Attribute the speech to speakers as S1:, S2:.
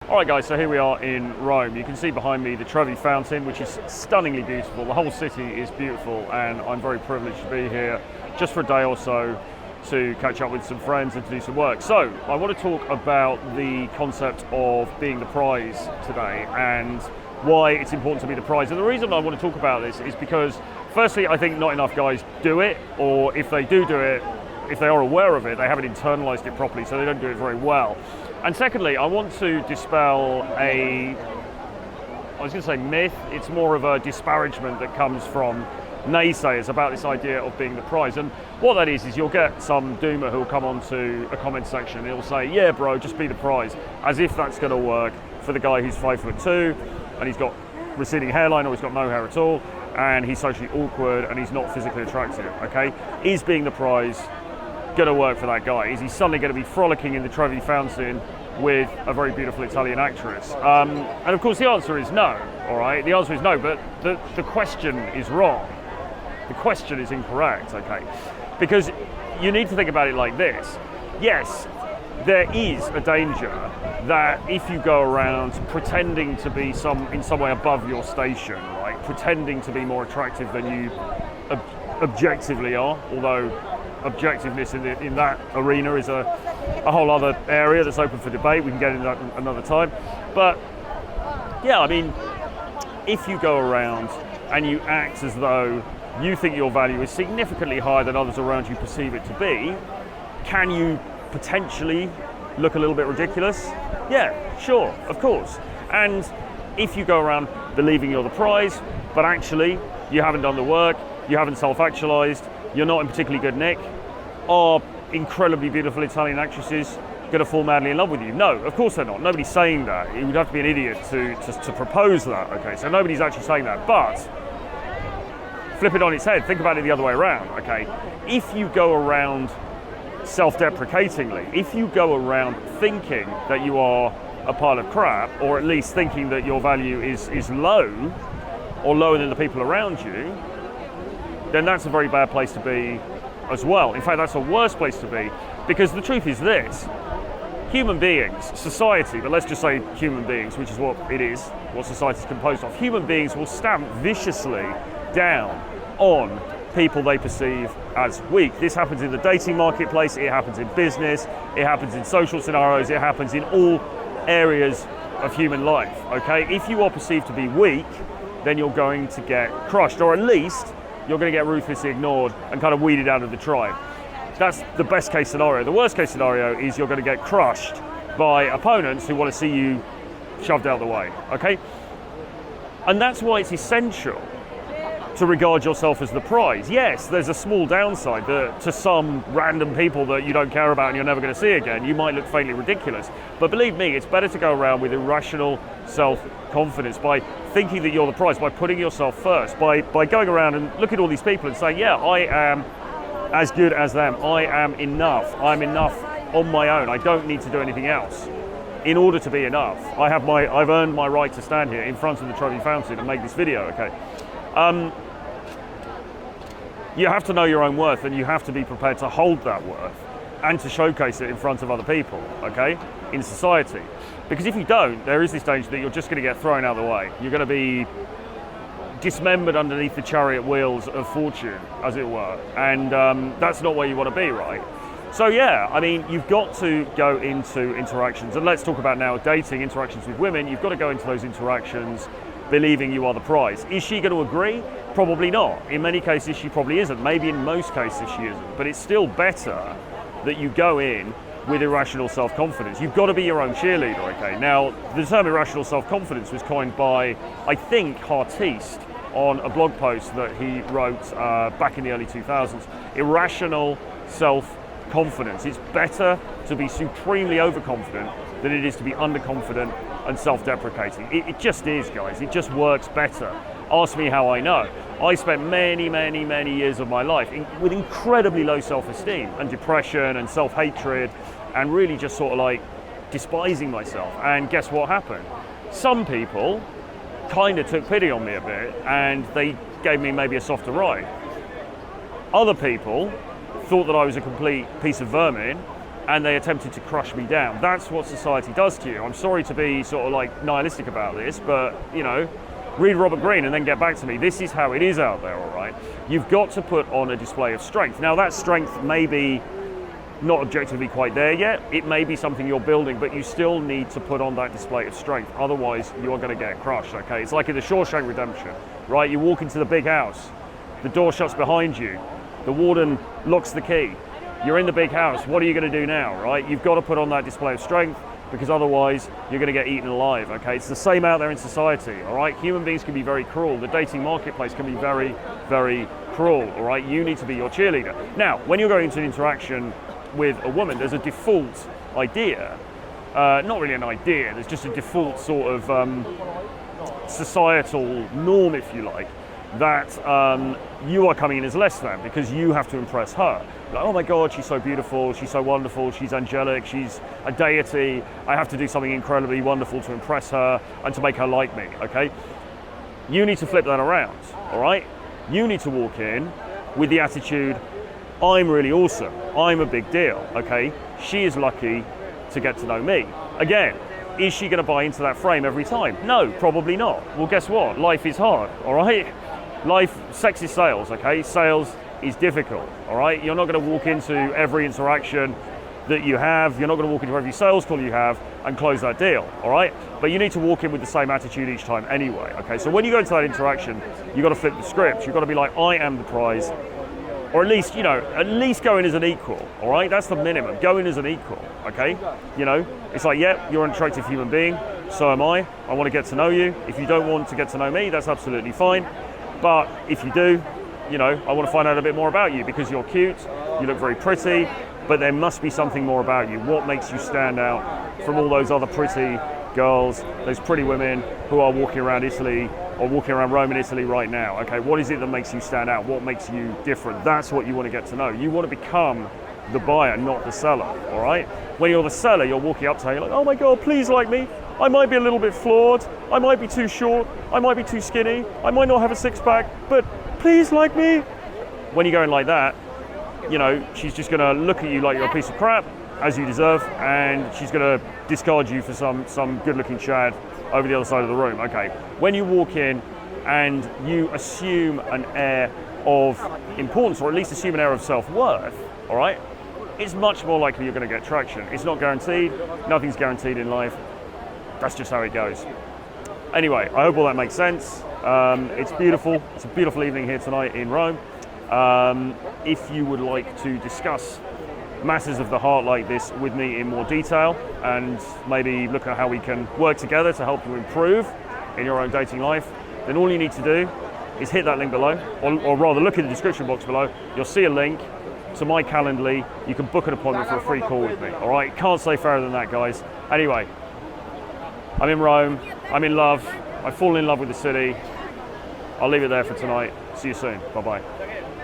S1: Alright guys, so here we are in Rome. You can see behind me the Trevi Fountain, which is stunningly beautiful. The whole city is beautiful, and I'm very privileged to be here just for a day or so to catch up with some friends and to do some work. So I want to talk about the concept of being the prize today and why it's important to be the prize. And the reason I want to talk about this is because firstly, I think not enough guys do it, or if they do it, if they are aware of it, they haven't internalized it properly, so they don't do it very well. And secondly, I want to dispel I was going to say myth, it's more of a disparagement that comes from naysayers about this idea of being the prize. And what that is you'll get some doomer who'll come onto a comment section and he'll say, yeah bro, just be the prize, as if that's going to work for the guy who's 5'2" and he's got receding hairline or he's got no hair at all and he's socially awkward and he's not physically attractive, okay? Is being the prize going to work for that guy? Is he suddenly going to be frolicking in the Trevi Fountain with a very beautiful Italian actress? And of course the answer is no, all right? The answer is no, but the question is wrong. The question is incorrect, okay? Because you need to think about it like this. Yes, there is a danger that if you go around pretending to be in some way above your station, right? Pretending to be more attractive than you objectively are, although objectiveness in that arena is a whole other area that's open for debate. We can get into that another time. But yeah, I mean, if you go around and you act as though you think your value is significantly higher than others around you perceive it to be, can you potentially look a little bit ridiculous? Yeah, sure, of course. And if you go around believing you're the prize, but actually you haven't done the work, you haven't self-actualized, you're not in particularly good nick, are incredibly beautiful Italian actresses going to fall madly in love with you? No, of course they're not. Nobody's saying that. You would have to be an idiot to propose that, okay? So nobody's actually saying that. But flip it on its head, think about it the other way around, okay? If you go around self-deprecatingly, if you go around thinking that you are a pile of crap, or at least thinking that your value is low, or lower than the people around you, then that's a very bad place to be as well. In fact, that's a worse place to be, because the truth is this: human beings, society, but let's just say human beings, which is what it is, what society is composed of, human beings will stamp viciously down on people they perceive as weak. This happens in the dating marketplace, it happens in business, it happens in social scenarios, it happens in all areas of human life, okay? If you are perceived to be weak, then you're going to get crushed, or at least you're going to get ruthlessly ignored and kind of weeded out of the tribe. That's the best case scenario. The worst case scenario is you're going to get crushed by opponents who want to see you shoved out of the way, okay? And that's why it's essential to regard yourself as the prize. Yes, there's a small downside that to some random people that you don't care about and you're never going to see again, you might look faintly ridiculous. But believe me, it's better to go around with irrational self-confidence, by thinking that you're the prize, by putting yourself first, by going around and look at all these people and saying, yeah, I am as good as them, I am enough, I'm enough on my own, I don't need to do anything else in order to be enough. I've earned my right to stand here in front of the Trevi Fountain and make this video, okay? You have to know your own worth, and you have to be prepared to hold that worth and to showcase it in front of other people, okay, in society. Because if you don't, there is this danger that you're just going to get thrown out of the way. You're going to be dismembered underneath the chariot wheels of fortune, as it were. And that's not where you want to be, right? So yeah, I mean, you've got to go into interactions, and let's talk about now dating, interactions with women. You've got to go into those interactions believing you are the prize. Is she going to agree? Probably not. In many cases, she probably isn't. Maybe in most cases, she isn't. But it's still better that you go in with irrational self-confidence. You've got to be your own cheerleader, okay? Now, the term irrational self-confidence was coined by, I think, Hartiste on a blog post that he wrote back in the early 2000s. Irrational self-confidence. It's better to be supremely overconfident than it is to be underconfident and self-deprecating. It just is, guys. It just works better. Ask me how I know. I spent many years of my life with incredibly low self-esteem and depression and self-hatred and really just sort of like despising myself. And guess what happened? Some people kind of took pity on me a bit and they gave me maybe a softer ride. Other people thought that I was a complete piece of vermin and they attempted to crush me down. That's what society does to you. I'm sorry to be sort of like nihilistic about this, but you know, read Robert Greene and then get back to me. This is how it is out there, all right? You've got to put on a display of strength. Now that strength may be not objectively quite there yet. It may be something you're building, but you still need to put on that display of strength. Otherwise, you are going to get crushed, okay? It's like in the Shawshank Redemption, right? You walk into the big house, the door shuts behind you, the warden locks the key. You're in the big house. What are you going to do now, right? You've got to put on that display of strength, because otherwise you're going to get eaten alive, okay? It's the same out there in society, all right? Human beings can be very cruel. The dating marketplace can be very, very cruel, all right? You need to be your cheerleader. Now, when you're going into an interaction with a woman, there's a default idea, not really an idea, there's just a default sort of societal norm, if you like, that you are coming in as less than because you have to impress her. Like, oh my God, she's so beautiful, she's so wonderful, she's angelic, she's a deity, I have to do something incredibly wonderful to impress her and to make her like me, okay? You need to flip that around, all right? You need to walk in with the attitude, I'm really awesome, I'm a big deal, okay? She is lucky to get to know me. Again, is she gonna buy into that frame every time? No, probably not. Well, guess what? Life is hard, all right? Sex is sales, okay? Sales is difficult, all right? You're not gonna walk into every interaction that you have, you're not gonna walk into every sales call you have and close that deal, all right? But you need to walk in with the same attitude each time anyway, okay? So when you go into that interaction, you've got to flip the script. You've got to be like, I am the prize, or at least, you know, at least go in as an equal, all right? That's the minimum, go in as an equal, okay? You know, it's like, yeah, you're an attractive human being, so am I want to get to know you. If you don't want to get to know me, that's absolutely fine. But if you do, you know, I want to find out a bit more about you because you're cute, you look very pretty, but there must be something more about you. What makes you stand out from all those other pretty girls, those pretty women who are walking around Italy or walking around Rome and Italy right now? Okay, what is it that makes you stand out? What makes you different? That's what you want to get to know. You want to become the buyer, not the seller, all right? When you're the seller, you're walking up to her, you're like, oh my God, please like me. I might be a little bit flawed. I might be too short. I might be too skinny. I might not have a six-pack, but please like me. When you're going like that, you know, she's just going to look at you like you're a piece of crap, as you deserve, and she's going to discard you for some good-looking Chad over the other side of the room. Okay, when you walk in and you assume an air of importance, or at least assume an air of self-worth, all right, it's much more likely you're going to get traction. It's not guaranteed. Nothing's guaranteed in life. That's just how it goes. Anyway, I hope all that makes sense. It's beautiful. It's a beautiful evening here tonight in Rome. If you would like to discuss matters of the heart like this with me in more detail and maybe look at how we can work together to help you improve in your own dating life, then all you need to do is hit that link below, or rather look in the description box below. You'll see a link to my Calendly. You can book an appointment for a free call with me, all right? Can't say fairer than that, guys. Anyway, I'm in Rome, I'm in love, I've fallen in love with the city. I'll leave it there for tonight. See you soon, bye-bye.